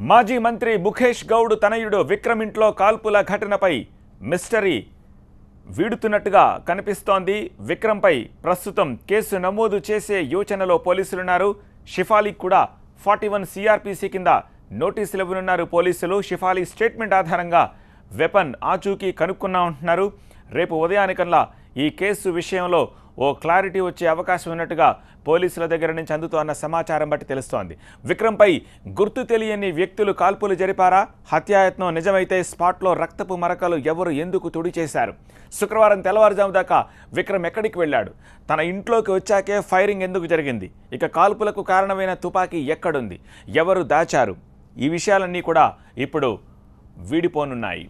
మాజీ మంత్రి ముఖేష్ గౌడ్ తనయుడు విక్రమ్ ఇంట్లో కాల్పుల ఘటనపై మిస్టరీ వీడుతున్నట్టుగా కనిపిస్తోంది. విక్రమ్పై ప్రస్తుతం కేసు నమోదు చేసే యోచనలో పోలీసులున్నారు. షిఫాలీకి కూడా 41 సిఆర్పిసి కింద నోటీసులు ఇవ్వనున్నారు పోలీసులు. షిఫాలీ స్టేట్మెంట్ ఆధారంగా వెపన్ ఆచూకీ కనుక్కున్నామంటున్నారు. రేపు ఉదయానికల్లా ఈ కేసు విషయంలో ఓ క్లారిటీ వచ్చే అవకాశం ఉన్నట్టుగా పోలీసుల దగ్గర నుంచి అందుతోన్న సమాచారం బట్టి తెలుస్తోంది. విక్రమ్పై గుర్తు తెలియని వ్యక్తులు కాల్పులు జరిపారా? హత్యాయత్నం నిజమైతే స్పాట్లో రక్తపు మరకలు ఎవరు ఎందుకు తుడి చేశారు? శుక్రవారం తెల్లవారుజాము దాకా విక్రమ్ ఎక్కడికి వెళ్ళాడు? తన ఇంట్లోకి వచ్చాకే ఫైరింగ్ ఎందుకు జరిగింది? ఇక కాల్పులకు కారణమైన తుపాకీ ఎక్కడుంది? ఎవరు దాచారు? ఈ విషయాలన్నీ కూడా ఇప్పుడు వీడిపోనున్నాయి.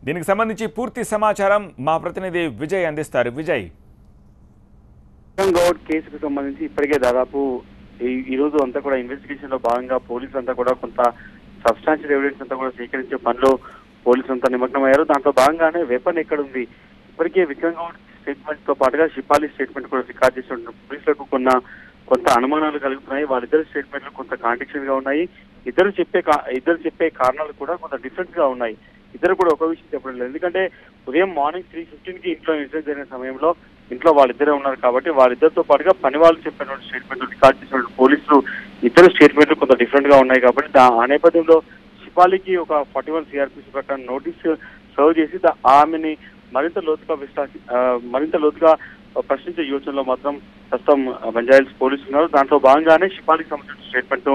దీనికి సంబంధించి పూర్తి సమాచారం మా ప్రతినిధి విజయ్ అందిస్తారు. విజయ్, విక్రమ్ గౌడ్ కేసుకు సంబంధించి ఇప్పటికే దాదాపు ఈ రోజు అంతా కూడా ఇన్వెస్టిగేషన్ లో భాగంగా పోలీసులు అంతా కూడా కొంత సబ్స్టాన్షియల్ ఎవిడెన్స్ అంతా కూడా సేకరించే పనిలో పోలీసులు అంతా నిమగ్నమయ్యారు. దాంట్లో భాగంగానే వెపన్ ఎక్కడ ఉంది, ఇప్పటికే విక్రమ్ గౌడ్ స్టేట్మెంట్ తో పాటుగా షిఫాలీ స్టేట్మెంట్ కూడా రికార్డ్ చేసిన పోలీసులకు కొంత అనుమానాలు కలుగుతున్నాయి. వాళ్ళిద్దరు స్టేట్మెంట్లు కొంత కాంట్రడిక్షన్ గా ఉన్నాయి. ఇద్దరు చెప్పే కారణాలు కూడా కొంత డిఫరెంట్ గా ఉన్నాయి. ఇద్దరు కూడా ఒక విషయం చెప్పడం లేదు. ఎందుకంటే ఉదయం మార్నింగ్ 3:15 కి ఇంట్లో ఇన్సిడెంట్ జరిగిన సమయంలో ఇంట్లో వాళ్ళిద్దరే ఉన్నారు కాబట్టి వాళ్ళిద్దరితో పాటుగా పని వాళ్ళు చెప్పినటువంటి స్టేట్మెంట్ రికార్డ్ చేసినటువంటి పోలీసులు ఇద్దరు స్టేట్మెంట్లు కొంత డిఫరెంట్ గా ఉన్నాయి కాబట్టి ఆ నేపథ్యంలో షిఫాలీకి ఒక 41 సిఆర్పిసి ప్రకారం నోటీసు సర్వ్ చేసి ఆమెని మరింత లోతుగా ప్రశ్నించే యోచనలో మాత్రం ప్రస్తుతం బంజారాహిల్స్ పోలీసులు ఉన్నారు. దాంట్లో భాగంగానే షిఫాలీకి సంబంధించిన స్టేట్మెంట్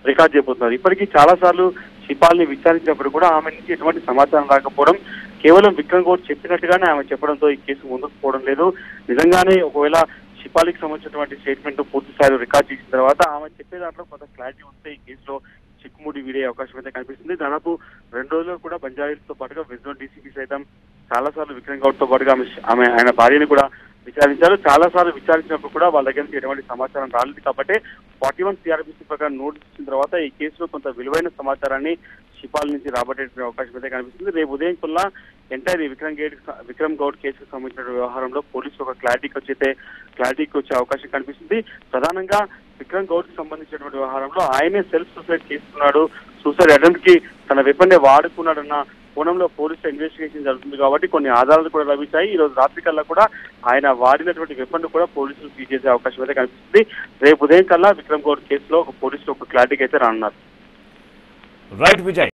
రికార్డ్ చేయబోతున్నారు. ఇప్పటికీ చాలా సార్లు షిఫాలీని విచారించినప్పుడు కూడా ఆమె నుంచి ఎటువంటి సమాచారం రాకపోవడం, కేవలం విక్రమ్ గౌడ్ చెప్పినట్టుగానే ఆమె చెప్పడంతో ఈ కేసు ముందుకు పోవడం లేదు. నిజంగానే ఒకవేళ షిఫాలీకి సంబంధించినటువంటి స్టేట్మెంట్ పూర్తి స్థాయిలో రికార్డ్ చేసిన తర్వాత ఆమె చెప్పే దాంట్లో కొంత క్లారిటీ వస్తే ఈ కేసులో చిక్కుముడి వీడే అవకాశం అయితే కనిపిస్తుంది. దాదాపు 2 రోజులు కూడా బంజారాహిల్స్ తో పాటుగా వెస్ట్ డీసీపీ సైతం చాలా సార్లు విక్రమ్ గౌడ్ తో పాటుగా ఆయన భార్యని కూడా విచారించారు. చాలా సార్లు విచారించినప్పుడు కూడా వాళ్ళ దగ్గర నుంచి ఎటువంటి సమాచారం రాలేదు కాబట్టి 41 సిఆర్పిసి ప్రకారం నోటీస్ ఇచ్చిన తర్వాత ఈ కేసులో కొంత విలువైన సమాచారాన్ని షిఫాలీ నుంచి రాబట్టే అవకాశం అయితే కనిపిస్తుంది. రేపు ఉదయం కల్లా ఎంటైర్ విక్రమ్ గౌడ్ కేసుకు సంబంధించిన వ్యవహారంలో పోలీసులు ఒక క్లారిటీకి వచ్చే అవకాశం కనిపిస్తుంది. ప్రధానంగా విక్రమ్ గౌడ్ కి సంబంధించినటువంటి వ్యవహారంలో ఆయనే సెల్ఫ్ సూసైడ్ చేసుకున్నాడు, సూసైడ్ అటెంప్ట్ కి తన వెపన్నే వాడుకున్నాడన్న కోణంలో పోలీసుల ఇన్వెస్టిగేషన్ జరుగుతుంది కాబట్టి కొన్ని ఆధారాలు కూడా లభించాయి. ఈ రోజు రాత్రి కల్లా కూడా ఆయన వాడినటువంటి వెపన్ కూడా పోలీసులు సీజ్ చేసే అవకాశం అయితే కనిపిస్తుంది. రేపు ఉదయం కల్లా విక్రమ్ గౌడ్ కేసులో పోలీసులు ఒక క్లారిటీకి అయితే రానున్నారు. రైట్ విజయ్.